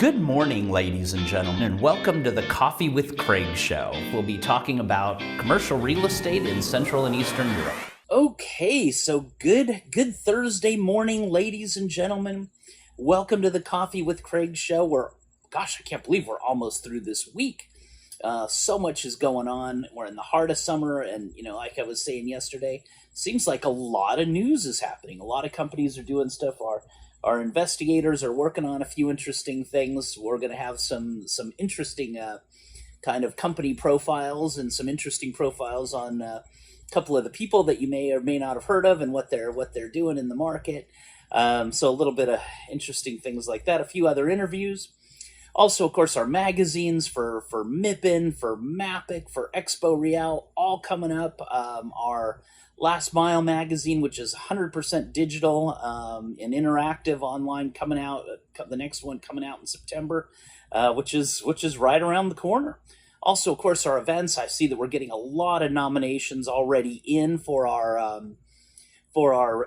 Good morning, ladies and gentlemen, and welcome to the Coffee with Craig show. We'll be talking about commercial real estate in Central and Eastern Europe. Okay, so good Thursday morning, ladies and gentlemen. Welcome to the Coffee with Craig show. I can't believe we're almost through this week. So much is going on. We're in the heart of summer, and like I was saying yesterday, seems like a lot of news is happening. A lot of companies are doing stuff. Our investigators are working on a few interesting things. We're going to have some interesting kind of company profiles and some interesting profiles on a couple of the people that you may or may not have heard of and what they're doing in the market. So a little bit of interesting things like that. A few other interviews. Also, of course, our magazines for MIPIM, for MAPIC, for EXPO Real, all coming up. Our Last Mile magazine, which is 100% digital and interactive online, coming out. The next one coming out in September, which is right around the corner. Also, of course, our events. I see that we're getting a lot of nominations already in for our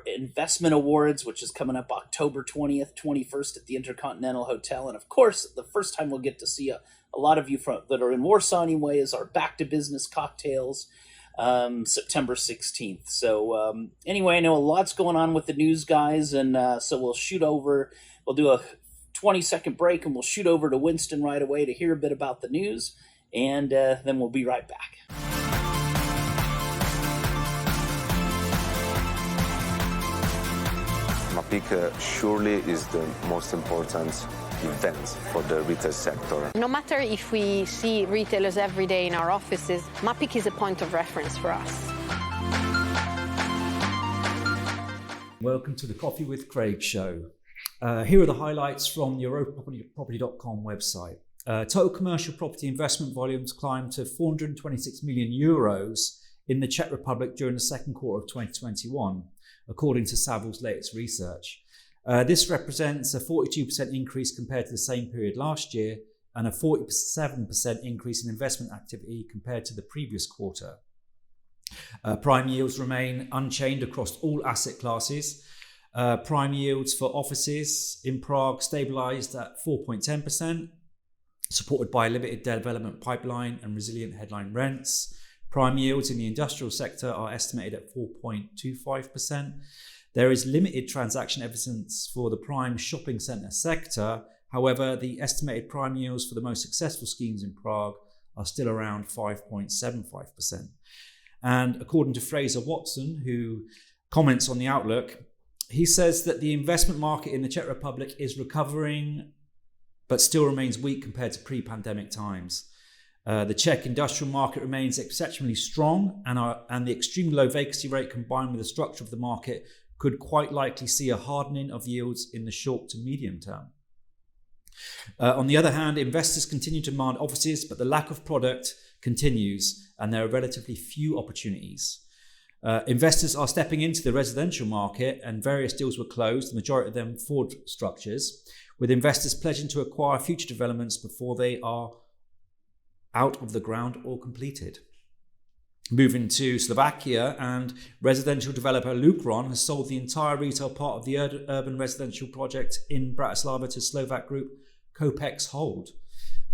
investment awards, which is coming up October 20th, 21st at the InterContinental Hotel. And of course, the first time we'll get to see a lot of you that are in Warsaw anyway is our Back to Business cocktails, September 16th. So anyway, I know a lot's going on with the news, guys, and so we'll do a 20-second break, and we'll shoot over to Winston right away to hear a bit about the news, and then we'll be right back. MIPIM surely is the most important event for the retail sector. No matter if we see retailers every day in our offices, MIPIM is a point of reference for us. Welcome to the Coffee with Craig show. Here are the highlights from the EuropaProperty.com website. Total commercial property investment volumes climbed to 426 million euros in the Czech Republic during the second quarter of 2021, according to Savills' latest research. This represents a 42% increase compared to the same period last year and a 47% increase in investment activity compared to the previous quarter. Prime yields remain unchanged across all asset classes. Prime yields for offices in Prague stabilized at 4.10%, supported by a limited development pipeline and resilient headline rents. Prime yields in the industrial sector are estimated at 4.25%. There is limited transaction evidence for the prime shopping centre sector. However, the estimated prime yields for the most successful schemes in Prague are still around 5.75%. And according to Fraser Watson, who comments on the outlook, he says that the investment market in the Czech Republic is recovering, but still remains weak compared to pre-pandemic times. The Czech industrial market remains exceptionally strong, and the extremely low vacancy rate combined with the structure of the market could quite likely see a hardening of yields in the short to medium term. On the other hand, investors continue to demand offices, but the lack of product continues, and there are relatively few opportunities. Investors are stepping into the residential market, and various deals were closed, the majority of them forward structures, with investors pledging to acquire future developments before they are out of the ground or completed. Moving to Slovakia, and residential developer Lukron has sold the entire retail part of the urban residential project in Bratislava to Slovak group Kopex Hold.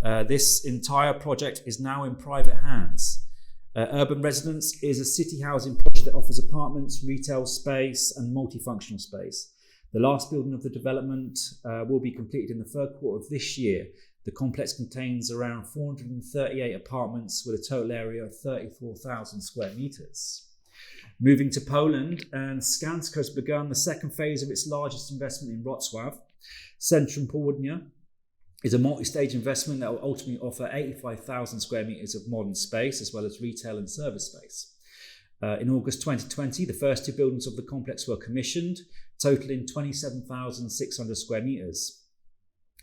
This entire project is now in private hands. Urban Residence is a city housing project that offers apartments, retail space and multifunctional space. The last building of the development will be completed in the third quarter of this year. The complex contains around 438 apartments with a total area of 34,000 square meters. Moving to Poland, and Skanska has begun the second phase of its largest investment in Wrocław. Centrum Południa is a multi-stage investment that will ultimately offer 85,000 square meters of modern space as well as retail and service space. In August 2020, the first two buildings of the complex were commissioned, totaling 27,600 square meters.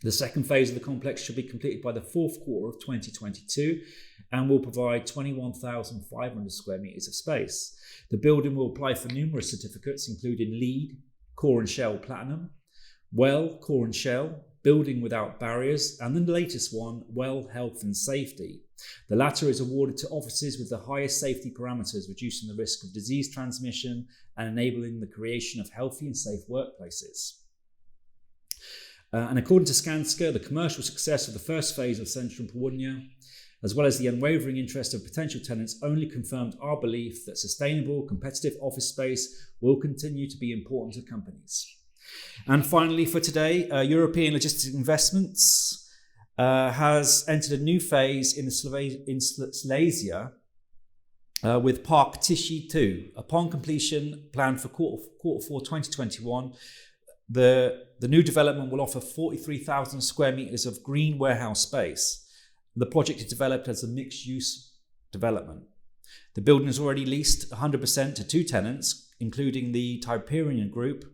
The second phase of the complex should be completed by the fourth quarter of 2022 and will provide 21,500 square meters of space. The building will apply for numerous certificates, including LEED, Core and Shell Platinum, WELL, Core and Shell, Building Without Barriers, and the latest one, WELL Health and Safety. The latter is awarded to offices with the highest safety parameters, reducing the risk of disease transmission and enabling the creation of healthy and safe workplaces. And according to Skanska, the commercial success of the first phase of Central Południa, as well as the unwavering interest of potential tenants, only confirmed our belief that sustainable, competitive office space will continue to be important to companies. And finally, for today, European Logistics Investments has entered a new phase in Silesia with Park Tichy 2. Upon completion, planned for quarter 4 2021, the new development will offer 43,000 square meters of green warehouse space. The project is developed as a mixed-use development. The building is already leased 100% to 2 tenants, including the Typerian Group,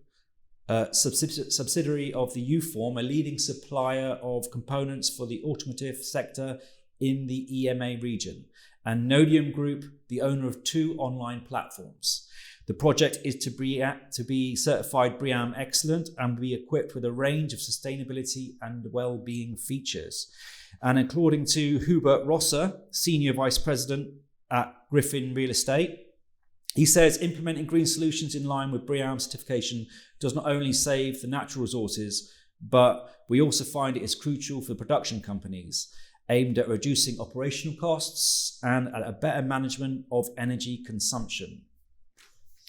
subsidiary of the Uform, a leading supplier of components for the automotive sector in the EMA region, and Nodium Group, the owner of 2 online platforms. The project is to be certified BREEAM Excellent and be equipped with a range of sustainability and well-being features. And according to Hubert Rosser, Senior Vice President at Griffin Real Estate, he says implementing green solutions in line with BREEAM certification does not only save the natural resources, but we also find it is crucial for production companies, aimed at reducing operational costs and at a better management of energy consumption.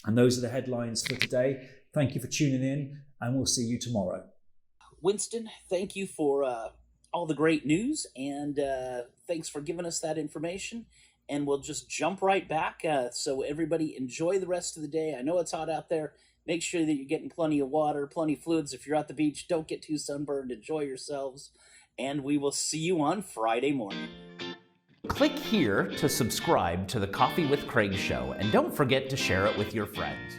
And those are the headlines for today. Thank you for tuning in, and we'll see you tomorrow. Winston, thank you for all the great news, and thanks for giving us that information. And we'll just jump right back. So everybody enjoy the rest of the day. I know it's hot out there. Make sure that you're getting plenty of water, plenty of fluids. If you're at the beach, don't get too sunburned. Enjoy yourselves. And we will see you on Friday morning. Click here to subscribe to the Coffee with Craig show, and don't forget to share it with your friends.